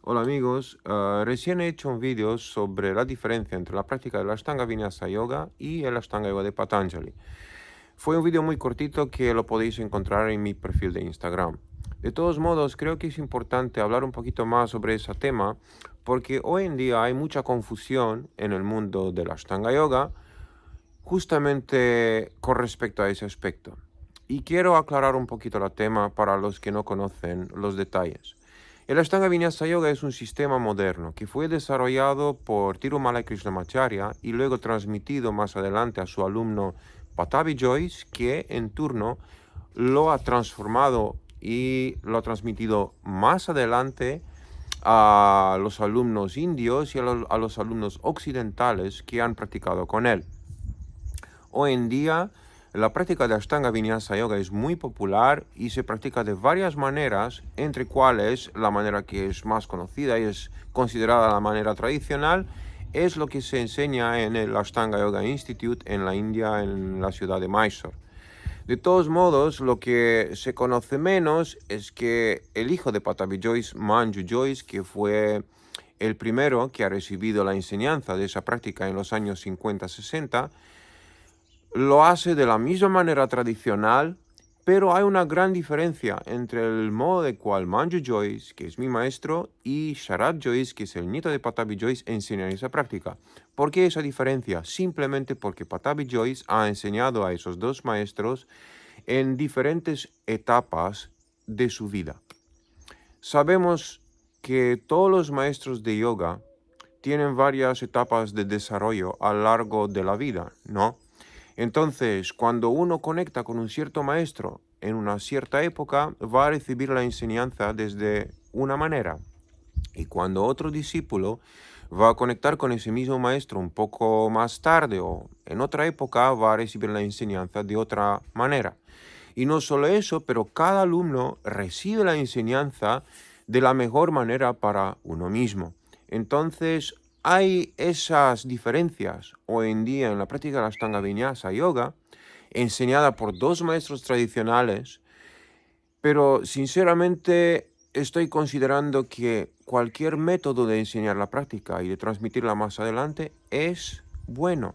Hola amigos, recién he hecho un vídeo sobre la diferencia entre la práctica del Ashtanga Vinyasa Yoga y el Ashtanga Yoga de Patanjali. Fue un vídeo muy cortito que lo podéis encontrar en mi perfil de Instagram. De todos modos, creo que es importante hablar un poquito más sobre ese tema porque hoy en día hay mucha confusión en el mundo del Ashtanga Yoga justamente con respecto a ese aspecto. Y quiero aclarar un poquito el tema para los que no conocen los detalles. El Ashtanga Vinyasa Yoga es un sistema moderno que fue desarrollado por Tirumalai Krishnamacharya y luego transmitido más adelante a su alumno Patabi Joyce, que en turno lo ha transformado y lo ha transmitido más adelante a los alumnos indios y a los alumnos occidentales que han practicado con él. Hoy en día, la práctica de Ashtanga Vinyasa Yoga es muy popular y se practica de varias maneras, entre cuales la manera que es más conocida y es considerada la manera tradicional, es lo que se enseña en el Ashtanga Yoga Institute en la India, en la ciudad de Mysore. De todos modos, lo que se conoce menos es que el hijo de Patabi Joyce, Manju Joyce, que fue el primero que ha recibido la enseñanza de esa práctica en los años 50-60, lo hace de la misma manera tradicional, pero hay una gran diferencia entre el modo de cual Manju Joyce, que es mi maestro, y Sharad Joyce, que es el nieto de Patabi Joyce, enseñan esa práctica. ¿Por qué esa diferencia? Simplemente porque Patabi Joyce ha enseñado a esos dos maestros en diferentes etapas de su vida. Sabemos que todos los maestros de yoga tienen varias etapas de desarrollo a lo largo de la vida, ¿no? Entonces, cuando uno conecta con un cierto maestro en una cierta época, va a recibir la enseñanza desde una manera. Y cuando otro discípulo va a conectar con ese mismo maestro un poco más tarde o en otra época, va a recibir la enseñanza de otra manera. Y no solo eso, pero cada alumno recibe la enseñanza de la mejor manera para uno mismo. Entonces, hay esas diferencias hoy en día en la práctica de la Ashtanga Vinyasa Yoga, enseñada por dos maestros tradicionales, pero sinceramente estoy considerando que cualquier método de enseñar la práctica y de transmitirla más adelante es bueno,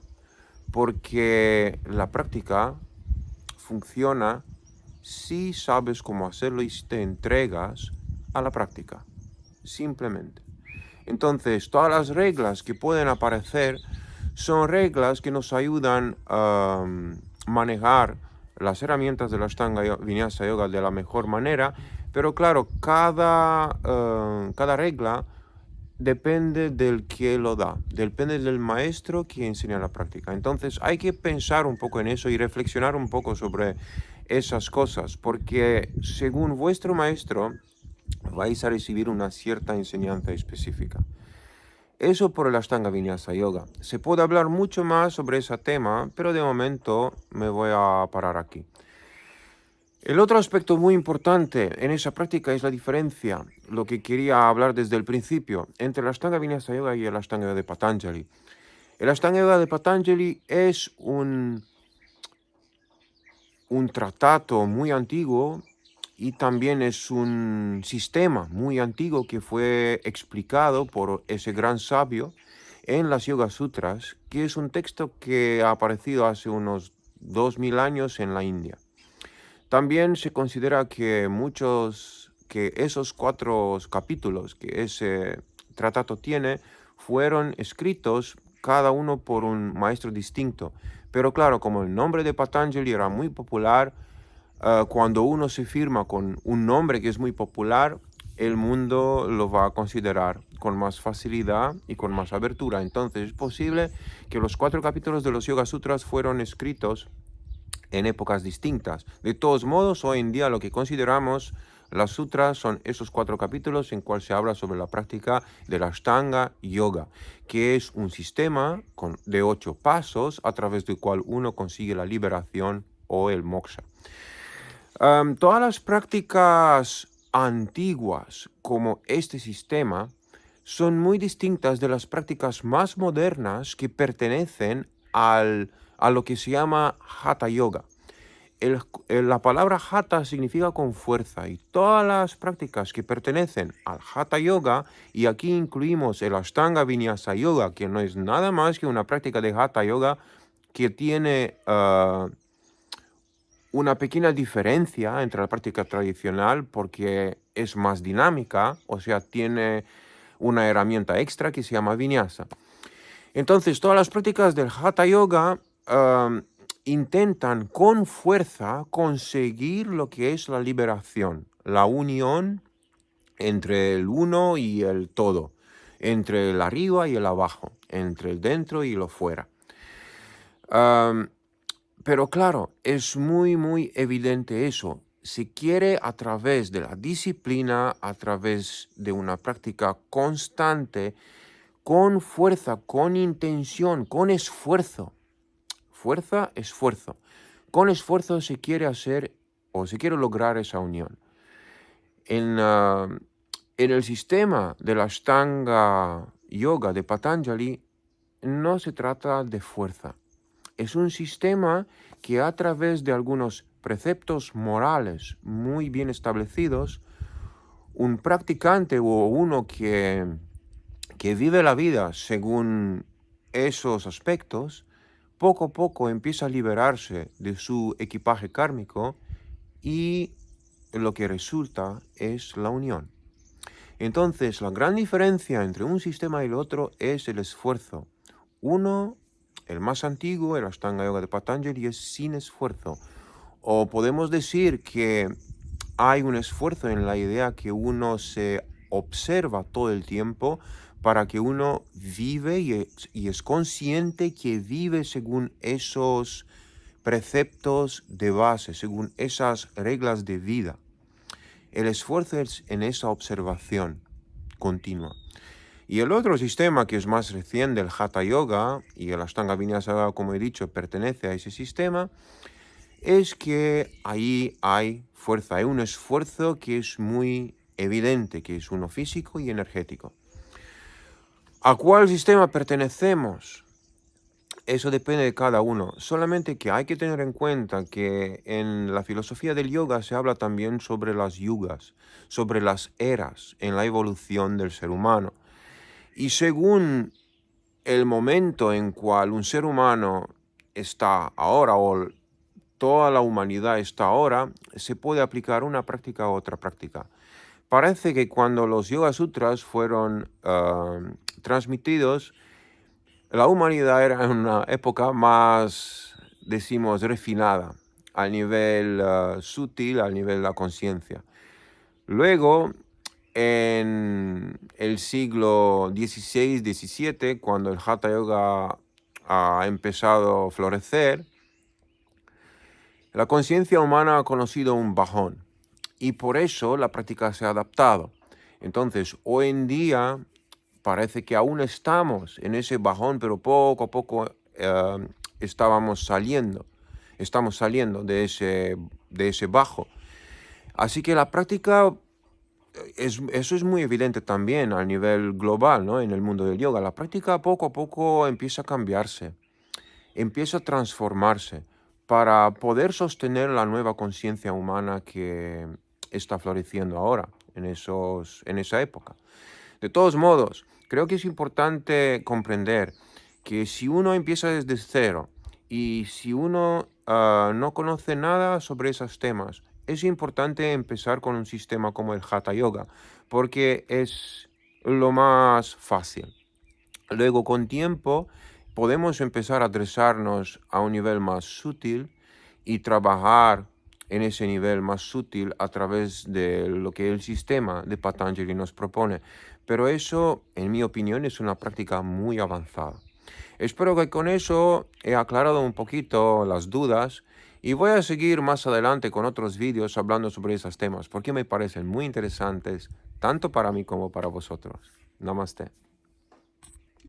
porque la práctica funciona si sabes cómo hacerlo y si te entregas a la práctica, simplemente. Entonces, todas las reglas que pueden aparecer son reglas que nos ayudan a manejar las herramientas de la Ashtanga Vinyasa Yoga de la mejor manera, pero claro, cada regla depende del que lo da, depende del maestro que enseña la práctica. Entonces hay que pensar un poco en eso y reflexionar un poco sobre esas cosas, porque según vuestro maestro vais a recibir una cierta enseñanza específica. Eso por el Ashtanga Vinyasa Yoga. Se puede hablar mucho más sobre ese tema, pero de momento me voy a parar aquí. El otro aspecto muy importante en esa práctica es la diferencia, lo que quería hablar desde el principio, entre el Ashtanga Vinyasa Yoga y el Ashtanga Yoga de Patanjali. El Ashtanga Yoga de Patanjali es un tratado muy antiguo y también es un sistema muy antiguo que fue explicado por ese gran sabio en las Yoga Sutras, que es un texto que ha aparecido hace unos 2000 años en la India. También se considera que que esos 4 capítulos que ese tratado tiene fueron escritos cada uno por un maestro distinto. Pero claro, como el nombre de Patanjali era muy popular, cuando uno se firma con un nombre que es muy popular, el mundo lo va a considerar con más facilidad y con más abertura. Entonces es posible que los 4 capítulos de los Yoga Sutras fueron escritos en épocas distintas. De todos modos, hoy en día lo que consideramos las sutras son esos 4 capítulos en cual se habla sobre la práctica de la Ashtanga Yoga, que es un sistema de 8 pasos a través del cual uno consigue la liberación o el moksha. Todas las prácticas antiguas como este sistema son muy distintas de las prácticas más modernas que pertenecen a lo que se llama Hatha Yoga. la palabra hatha significa con fuerza y todas las prácticas que pertenecen al hatha yoga, y aquí incluimos el Ashtanga Vinyasa Yoga, que no es nada más que una práctica de hatha yoga que tiene una pequeña diferencia entre la práctica tradicional porque es más dinámica, o sea, tiene una herramienta extra que se llama Vinyasa. Entonces, todas las prácticas del Hatha Yoga intentan con fuerza conseguir lo que es la liberación, la unión entre el uno y el todo, entre el arriba y el abajo, entre el dentro y lo fuera. Pero claro, es muy evidente eso. Se quiere a través de la disciplina, a través de una práctica constante, con fuerza, con intención, con esfuerzo. Fuerza, esfuerzo. Con esfuerzo se quiere hacer o se quiere lograr esa unión. En el sistema de la Ashtanga Yoga de Patanjali no se trata de fuerza. Es un sistema que a través de algunos preceptos morales muy bien establecidos, un practicante o uno que vive la vida según esos aspectos, poco a poco empieza a liberarse de su equipaje kármico y lo que resulta es la unión. Entonces, la gran diferencia entre un sistema y el otro es el esfuerzo. Uno, el más antiguo, el Ashtanga Yoga de Patanjali, es sin esfuerzo. O podemos decir que hay un esfuerzo en la idea que uno se observa todo el tiempo para que uno vive y es consciente que vive según esos preceptos de base, según esas reglas de vida. El esfuerzo es en esa observación continua. Y el otro sistema que es más reciente, el Hatha Yoga, y el Ashtanga Vinyasa Yoga, como he dicho, pertenece a ese sistema, es que ahí hay fuerza, hay un esfuerzo que es muy evidente, que es uno físico y energético. ¿A cuál sistema pertenecemos? Eso depende de cada uno, solamente que hay que tener en cuenta que en la filosofía del yoga se habla también sobre las yugas, sobre las eras en la evolución del ser humano. Y según el momento en cual un ser humano está ahora o toda la humanidad está ahora, se puede aplicar una práctica a otra práctica. Parece que cuando los Yoga Sutras fueron transmitidos, la humanidad era en una época más, decimos, refinada, al nivel sutil, al nivel de la conciencia. Luego, en el siglo XVI, XVII, cuando el Hatha Yoga ha empezado a florecer, la conciencia humana ha conocido un bajón y por eso la práctica se ha adaptado. Entonces, hoy en día parece que aún estamos en ese bajón, pero poco a poco estamos saliendo de ese bajo. Así que la práctica, eso es muy evidente también a nivel global, ¿no? En el mundo del yoga. La práctica poco a poco empieza a cambiarse, empieza a transformarse para poder sostener la nueva conciencia humana que está floreciendo ahora, en esa época. De todos modos, creo que es importante comprender que si uno empieza desde cero y si uno no conoce nada sobre esos temas, es importante empezar con un sistema como el Hatha Yoga, porque es lo más fácil. Luego, con tiempo, podemos empezar a adresarnos a un nivel más sutil y trabajar en ese nivel más sutil a través de lo que el sistema de Patanjali nos propone. Pero eso, en mi opinión, es una práctica muy avanzada. Espero que con eso he aclarado un poquito las dudas y voy a seguir más adelante con otros vídeos hablando sobre esos temas porque me parecen muy interesantes tanto para mí como para vosotros. Namaste.